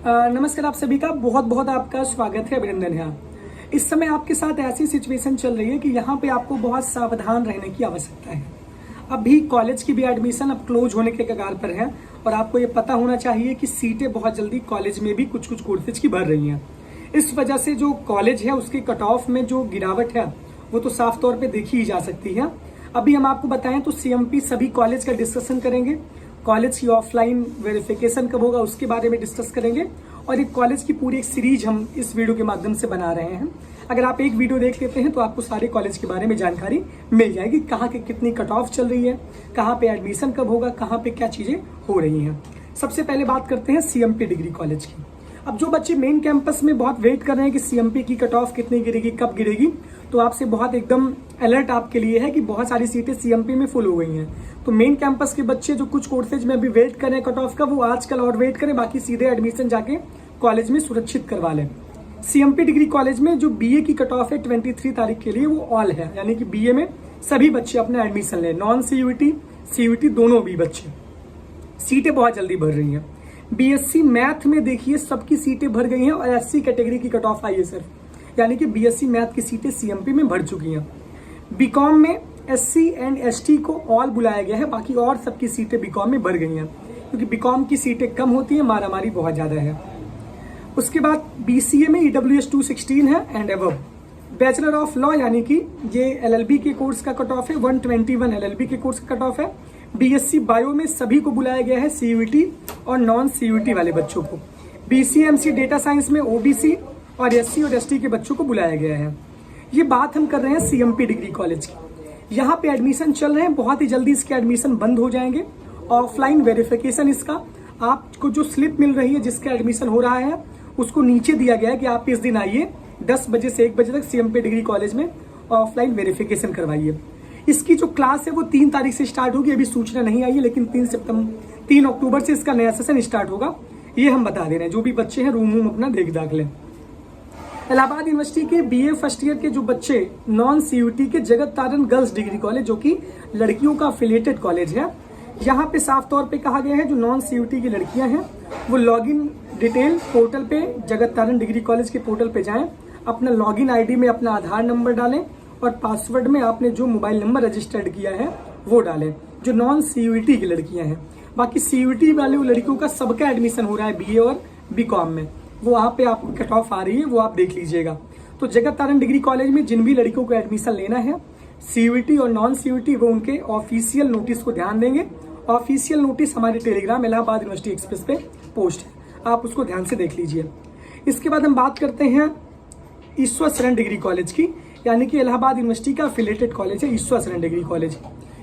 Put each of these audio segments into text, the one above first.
नमस्कार, आप सभी का बहुत बहुत आपका स्वागत है, अभिनंदन है। इस समय आपके साथ ऐसी सिचुएशन चल रही है कि यहाँ पे आपको बहुत सावधान रहने की आवश्यकता है। अभी कॉलेज की भी एडमिशन अब क्लोज होने के कगार पर है और आपको ये पता होना चाहिए कि सीटें बहुत जल्दी कॉलेज में भी कुछ कुछ कोर्सेज की भर रही हैं। इस वजह से जो कॉलेज है उसके कट ऑफ में जो गिरावट है वो तो साफ तौर पर देखी ही जा सकती है। अभी हम आपको बताएं तो सीएमपी सभी कॉलेज का डिस्कशन करेंगे। कॉलेज की ऑफलाइन वेरिफिकेशन कब होगा उसके बारे में डिस्कस करेंगे और एक कॉलेज की पूरी एक सीरीज हम इस वीडियो के माध्यम से बना रहे हैं। अगर आप एक वीडियो देख लेते हैं तो आपको सारे कॉलेज के बारे में जानकारी मिल जाएगी, कहाँ के कितनी कट ऑफ चल रही है, कहाँ पे एडमिशन कब होगा, कहाँ पे क्या चीजें हो रही हैं। सबसे पहले बात करते हैं सीएमपी डिग्री कॉलेज की। अब जो बच्चे मेन कैंपस में बहुत वेट कर रहे हैं कि सीएमपी की कट ऑफ कितनी गिरेगी, कब गिरेगी, तो आपसे बहुत एकदम अलर्ट आपके लिए है कि बहुत सारी सीटें सीएमपी में फुल हो गई हैं। तो मेन कैंपस के बच्चे जो कुछ कोर्सेज में अभी वेट कर रहे हैं कट ऑफ का, वो आजकल और वेट करें, बाकी सीधे एडमिशन जाके कॉलेज में सुरक्षित करवा लें। सीएमपी डिग्री कॉलेज में जो बीए की कट ऑफ है 23 तारीख के लिए, वो ऑल है, यानी कि बीए में सभी बच्चे अपना एडमिशन लें, नॉन सीयूटी सीयूटी दोनों भी बच्चे। सीटें बहुत जल्दी भर रही हैं। बीएससी मैथ में देखिए सबकी सीटें भर गई हैं और एससी कैटेगरी की कट ऑफ आई है सर, यानी कि बीएससी मैथ की सीटें सीएमपी में भर चुकी हैं। बीकॉम में एससी एंड एसटी को ऑल बुलाया गया है, बाकी और सबकी सीटें बीकॉम में भर गई हैं, क्योंकि बीकॉम की सीटें कम होती हैं, मारामारी बहुत ज्यादा है। उसके बाद बीसीए में ईडब्ल्यूएस 216 है and above. Bachelor of law यानी कि ये एलएलबी के कोर्स का कट ऑफ है, 121 एलएलबी के कोर्स का कट ऑफ है। बीएससी बायो में सभी को बुलाया गया है, सीयूटी और नॉन सीयूटी वाले बच्चों को। बीसीएमसी डेटा साइंस में ओबीसी और एससी और एसटी के बच्चों को बुलाया गया है। ये बात हम कर रहे हैं सीएमपी डिग्री कॉलेज की। यहाँ पे एडमिशन चल रहे हैं, बहुत ही जल्दी इसके एडमिशन बंद हो जाएंगे। ऑफलाइन वेरिफिकेशन इसका आपको जो स्लिप मिल रही है जिसका एडमिशन हो रहा है उसको नीचे दिया गया है कि आप इस दिन आइए 10 बजे से 1 बजे तक सीएमपी डिग्री कॉलेज में ऑफलाइन वेरिफिकेशन करवाइए। इसकी जो क्लास है वो 3 तारीख से स्टार्ट होगी, अभी सूचना नहीं आई है, लेकिन 3 अक्टूबर से इसका नया सेशन स्टार्ट होगा, ये हम बता दे रहे हैं। जो भी बच्चे हैं रूम अपना देख दाख लें। इलाहाबाद यूनिवर्सिटी के बीए फर्स्ट ईयर के जो बच्चे नॉन सीयूटी के जगत तारण गर्ल्स डिग्री कॉलेज, जो कि लड़कियों का अफिलिएटेड कॉलेज है, यहाँ पे साफ तौर पे कहा गया है जो नॉन सीयूटी की लड़कियां हैं वो लॉगिन डिटेल पोर्टल पे, जगत तारण डिग्री कॉलेज के पोर्टल पे जाएं, अपना लॉगिन आईडी में अपना आधार नंबर डालें और पासवर्ड में आपने जो मोबाइल नंबर रजिस्टर्ड किया है वो डालें, जो नॉन सीयूटी की लड़कियां हैं। बाकी सीयूटी वाले लड़कियों का सबका एडमिशन हो रहा है बीए और बीकॉम में, वो वहाँ पे आपको कट ऑफ आ रही है, वो आप देख लीजिएगा। तो जगत तारण डिग्री कॉलेज में जिन भी लड़कियों को एडमिशन लेना है सीयूटी और नॉन सीयूटी, वो उनके ऑफिशियल नोटिस को ध्यान देंगे। ऑफिशियल नोटिस हमारे टेलीग्राम इलाहाबाद यूनिवर्सिटी एक्सप्रेस पे पोस्ट है, आप उसको ध्यान से देख लीजिए। इसके बाद हम बात करते हैं ईश्वर शरण डिग्री कॉलेज की, यानी कि इलाहाबाद यूनिवर्सिटी का अफिलिएटेड कॉलेज है ईश्वर शरण डिग्री कॉलेज।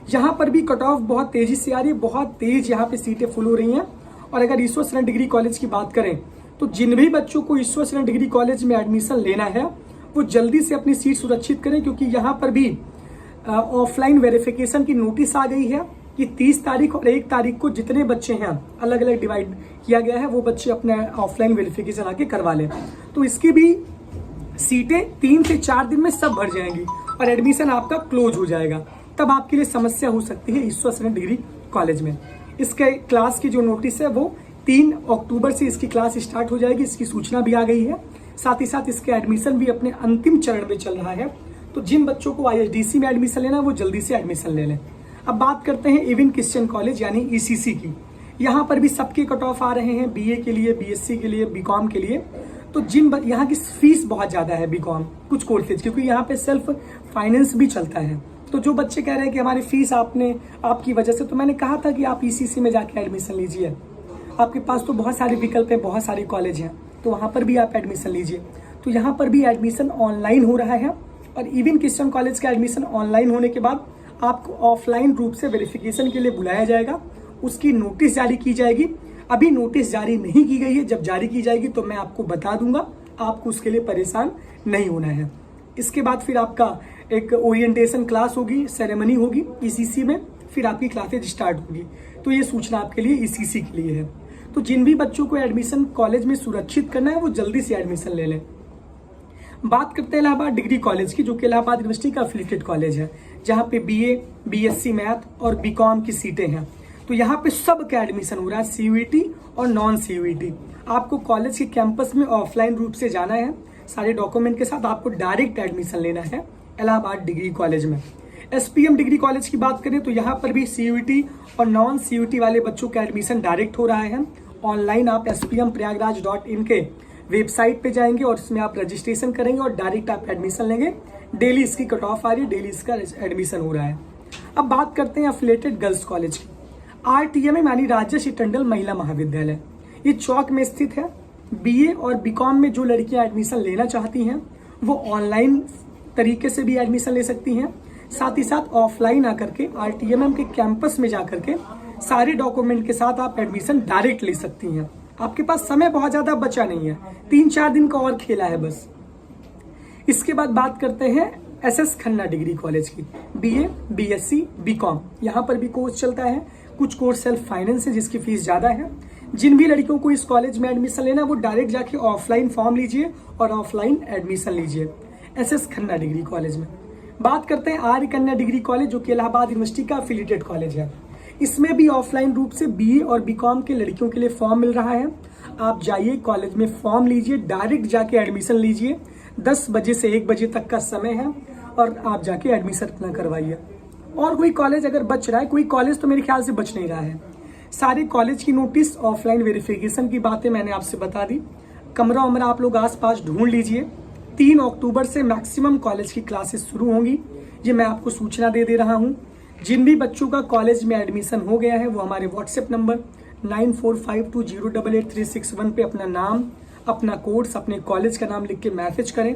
यहाँ पर भी कट ऑफ बहुत तेजी से आ रही है, बहुत तेज यहाँ पे सीटें फुल हो रही हैं। और अगर ईश्वर शरण डिग्री कॉलेज की बात करें तो जिन भी बच्चों को ईश्वर शरण डिग्री कॉलेज में एडमिशन लेना है वो जल्दी से अपनी सीट सुरक्षित करें, क्योंकि यहाँ पर भी ऑफलाइन वेरिफिकेशन की नोटिस आ गई है कि 30 तारीख और 1 तारीख को जितने बच्चे हैं अलग अलग डिवाइड किया गया है, वो बच्चे अपना ऑफलाइन वेरिफिकेशन आके करवा लें। तो इसकी भी सीटें 3 से 4 दिन में सब भर जाएंगी और एडमिशन आपका क्लोज हो जाएगा। तब आपके लिए समस्या हो सकती है ईश्वर शरण डिग्री कॉलेज में। इसके क्लास की जो नोटिस है वो 3 अक्टूबर से इसकी क्लास स्टार्ट हो जाएगी, इसकी सूचना भी आ गई है। साथ ही साथ इसके एडमिशन भी अपने अंतिम चरण में चल रहा है। तो जिन बच्चों को आईएसडीसी में एडमिशन लेना है वो जल्दी से एडमिशन ले लें। अब बात करते हैं इवन क्रिश्चियन कॉलेज यानी ईसीसी की। यहाँ पर भी सबके कट ऑफ आ रहे हैं, बीए के लिए, बीएससी के लिए, बीकॉम के लिए। तो यहाँ की फीस बहुत ज्यादा है बीकॉम कुछ कोर्सेज, क्योंकि यहाँ पे सेल्फ फाइनेंस भी चलता है। तो जो बच्चे कह रहे हैं कि हमारी फीस आपकी वजह से, तो मैंने कहा था कि आप ईसीसी में जाके एडमिशन लीजिए, आपके पास तो बहुत सारे विकल्प हैं, बहुत सारी कॉलेज हैं, तो वहाँ पर भी आप एडमिशन लीजिए। तो यहाँ पर भी एडमिशन ऑनलाइन हो रहा है और इवन क्रिश्चियन कॉलेज का एडमिशन ऑनलाइन होने के बाद आपको ऑफलाइन रूप से वेरिफिकेशन के लिए बुलाया जाएगा, उसकी नोटिस जारी की जाएगी। अभी नोटिस जारी नहीं की गई है, जब जारी की जाएगी तो मैं आपको बता दूंगा, आपको उसके लिए परेशान नहीं होना है। इसके बाद फिर आपका एक ओरिएंटेशन क्लास होगी, सेरेमनी होगी ईसीसी में, फिर आपकी क्लासेज स्टार्ट होगी। तो ये सूचना आपके लिए ईसीसी के लिए है। तो जिन भी बच्चों को एडमिशन कॉलेज में सुरक्षित करना है वो जल्दी से एडमिशन ले लें। बात करते हैं इलाहाबाद डिग्री कॉलेज की, जो कि इलाहाबाद यूनिवर्सिटी का अफिलिएटेड कॉलेज है, जहाँ पे बीए, बीएससी मैथ और बीकॉम की सीटें हैं। तो यहाँ पे सब का एडमिशन हो रहा है, सीयूईटी और नॉन सीयूईटी। आपको कॉलेज के कैंपस में ऑफलाइन रूप से जाना है, सारे डॉक्यूमेंट के साथ आपको डायरेक्ट एडमिशन लेना है इलाहाबाद डिग्री कॉलेज में। एसपीएम डिग्री कॉलेज की बात करें तो यहाँ पर भी सीयूईटी और नॉन सीयूईटी वाले बच्चों का एडमिशन डायरेक्ट हो रहा है। ऑनलाइन आप spmprayagraj.in के वेबसाइट पे जाएंगे और इसमें आप रजिस्ट्रेशन करेंगे और डायरेक्ट आप एडमिशन लेंगे। डेली इसकी कट ऑफ आ रही है, डेली इसका एडमिशन हो रहा है। अब बात करते हैं एफिलिएटेड गर्ल्स कॉलेज की। RTM यानी राजर्षि टंडन महिला महाविद्यालय, ये चौक में स्थित है। BA और BCom में जो लड़कियां एडमिशन लेना चाहती हैं वो ऑनलाइन तरीके से भी एडमिशन ले सकती हैं, साथ ही साथ ऑफलाइन आकर के RTM के कैंपस में जाकर के सारे डॉक्यूमेंट के साथ आप एडमिशन डायरेक्ट ले सकती हैं। आपके पास समय बहुत ज्यादा बचा नहीं है, 3-4 दिन का और खेला है बस। इसके बाद बात करते हैं SS खन्ना डिग्री कॉलेज की। BA, BSc, BCom यहाँ पर भी कोर्स चलता है। कुछ कोर्स सेल्फ फाइनेंस है जिसकी फीस ज्यादा है। जिन भी लड़कियों को इस कॉलेज में एडमिशन लेना है वो डायरेक्ट जाके ऑफलाइन फॉर्म लीजिए और ऑफलाइन एडमिशन लीजिए SS खन्ना डिग्री कॉलेज में। बात करते हैं आर्य कन्या डिग्री कॉलेज, जो कि इलाहाबाद यूनिवर्सिटी का एफिलिएटेड कॉलेज है। इसमें भी ऑफलाइन रूप से BA और BCom के लड़कियों के लिए फॉर्म मिल रहा है। आप जाइए कॉलेज में फॉर्म लीजिए, डायरेक्ट जाके एडमिशन लीजिए। 10 बजे से 1 बजे तक का समय है और आप जाके एडमिशन अपना करवाइए। और कोई कॉलेज अगर बच रहा है, कोई कॉलेज तो मेरे ख्याल से बच नहीं रहा है। सारे कॉलेज की नोटिस, ऑफलाइन वेरिफिकेशन की बातें मैंने आपसे बता दी। कमरा उमरा आप लोग आसपास ढूंढ लीजिए। 3 अक्टूबर से मैक्सिमम कॉलेज की क्लासेस शुरू होंगी, ये मैं आपको सूचना दे रहा हूँ। जिन भी बच्चों का कॉलेज में एडमिशन हो गया है वो हमारे व्हाट्सएप नंबर 9452083361 पे अपना नाम, अपना कोर्स, अपने कॉलेज का नाम लिख के मैसेज करें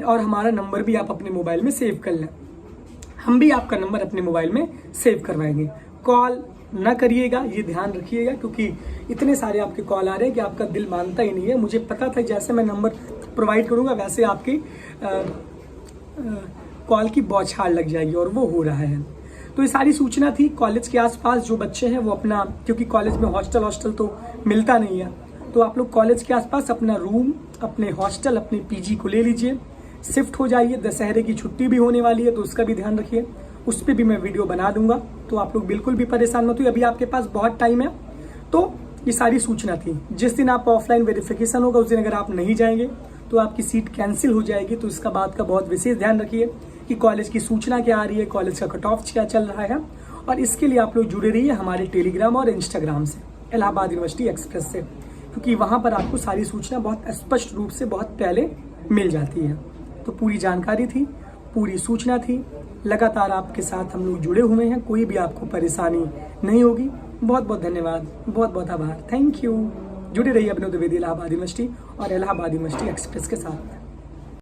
और हमारा नंबर भी आप अपने मोबाइल में सेव कर लें। हम भी आपका नंबर अपने मोबाइल में सेव करवाएंगे। कॉल ना करिएगा, ये ध्यान रखिएगा, क्योंकि इतने सारे आपके कॉल आ रहे हैं कि आपका दिल मानता ही नहीं है। मुझे पता था जैसे मैं नंबर प्रोवाइड करूंगा वैसे आपकी कॉल की बौछार लग जाएगी और वो हो रहा है। तो ये सारी सूचना थी। कॉलेज के आसपास जो बच्चे हैं वो अपना, क्योंकि कॉलेज में हॉस्टल तो मिलता नहीं है, तो आप लोग कॉलेज के आसपास अपना रूम, अपने हॉस्टल, अपने PG को ले लीजिए, शिफ्ट हो जाइए। दशहरे की छुट्टी भी होने वाली है तो उसका भी ध्यान रखिए, उस पर भी मैं वीडियो बना दूंगा, तो आप लोग बिल्कुल भी परेशान मत होइए। अभी आपके पास बहुत टाइम है। तो ये सारी सूचना थी। जिस दिन आप ऑफलाइन वेरिफिकेशन होगा उस दिन अगर आप नहीं जाएंगे तो आपकी सीट कैंसिल हो जाएगी। तो इसका बात का बहुत विशेष ध्यान रखिए कि कॉलेज की सूचना क्या आ रही है, कॉलेज का कट ऑफ क्या चल रहा है। और इसके लिए आप लोग जुड़े रहिए हमारे टेलीग्राम और इंस्टाग्राम से, इलाहाबाद यूनिवर्सिटी एक्सप्रेस से, क्योंकि वहां पर आपको सारी सूचना बहुत स्पष्ट रूप से बहुत पहले मिल जाती है। तो पूरी जानकारी थी, पूरी सूचना थी। लगातार आपके साथ हम लोग जुड़े हुए हैं, कोई भी आपको परेशानी नहीं होगी। बहुत बहुत धन्यवाद, बहुत बहुत आभार, थैंक यू। जुड़े रहिए अपने द्विवेदी इलाहाबाद यूनिवर्सिटी और इलाहाबाद यूनिवर्सिटी एक्सप्रेस के साथ।